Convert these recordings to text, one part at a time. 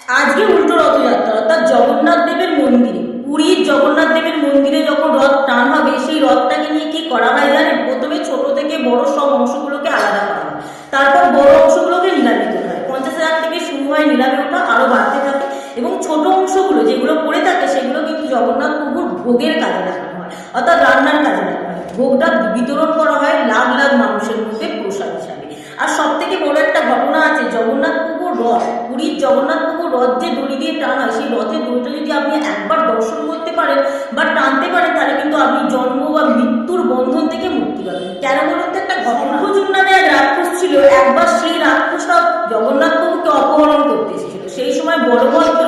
আজকে উল্টো রথযাত্রা, অর্থাৎ জগন্নাথ দেবের মন্দিরে, পুরীর জগন্নাথ দেবের মন্দিরে যখন রথ টান হবে, সেই রথটাকে নিয়ে কি করা হয় জানেন? প্রথমে ছোট থেকে বড় সব অংশগুলোকে আলাদা করা হয়, তারপর বড় অংশগুলোকে নিলামে তোলা হয়। 50,000 থেকে শুরু হয় নিলামে ওঠা, আরো বাড়তে থাকে, এবং ছোট অংশগুলো যেগুলো পড়ে থাকে সেগুলো কিন্তু জগন্নাথ প্রভুর ভোগের কাজে লাগানো হয়, অর্থাৎ রান্নার কাজে লাগানো হয়। ভোগটা বিতরণ করা হয় লাখ লাখ মানুষের মধ্যে প্রসাদ হিসাবে। আর সব থেকে বড় একটা ঘটনা আছে, জগন্নাথ প্রভুর রথ, পুরীর জগন্নাথ প্রভুর রথ যে দড়ি দিয়ে টান হয়, সেই রথের দড়িটা যদি আপনি একবার দর্শন করতে পারেন বা টানতে পারেন, তাহলে কিন্তু আপনি জন্ম বা মৃত্যুর বন্ধন থেকে মুক্তি পাবেন। কেন বলুন তো? একটা ঘটনা, শঙ্খচূড় নামে এক রাক্ষস ছিল। একবার সেই রাক্ষসটা জগন্নাথ প্রভুকে অপহরণ করতে এসেছিল। সেই সময় বলভদ্র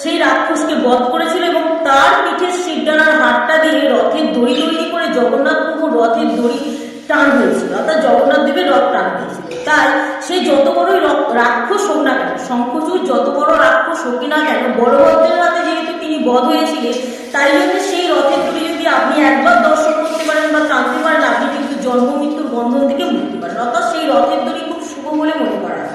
সেই রাক্ষসকে বধ করেছিল এবং তার পিঠে শিবডানার হাতটা দিয়ে রথের দড়ি তৈরি করে জগন্নাথ প্রভুর রথের দড়ি টান হয়েছিল, অর্থাৎ জগন্নাথ দেবের রথ টান হয়েছিল। তাই সে যত বড়ই রাক্ষস হোক না কেন, শঙ্খচূড় যত বড় রাক্ষস হোক না কেন, বলভদ্রের হাতে যেহেতু তিনি বধ হয়েছিলেন, তাই জন্য সেই রথের দড়ি যদি আপনি একবার দর্শন করতে পারেন বা টানতে পারেন, আপনি কিন্তু জন্ম মৃত্যুর বন্ধন থেকে মুক্তি পারেন। অর্থাৎ সেই রথের দড়ি খুব শুভ বলে মনে করা হয়।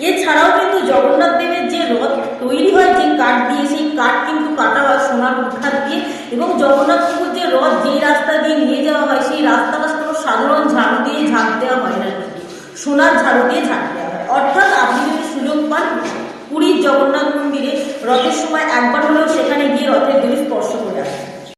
এছাড়াও কিন্তু জগন্নাথ দেবের যে রথ তৈরি হয় যে কাঠ দিয়ে, সেই কাঠ কিন্তু কাটা হয় সোনার উৎখাত দিয়ে, এবং জগন্নাথ প্রভুর যে রথ যেই রাস্তা দিয়ে নিয়ে যাওয়া হয়, সেই রাস্তাটা কোনো সাধারণ ঝাড়ু দিয়ে ঝাঁপ দেওয়া হয় না, সোনার ঝাড়ু দিয়ে ঝাঁপ দেওয়া হয়। অর্থাৎ আপনি যদি সুযোগ পান পুরীর জগন্নাথ মন্দিরে রথের সময় একবার হলেও সেখানে গিয়ে রথের দড়ি স্পর্শ করে আসেন।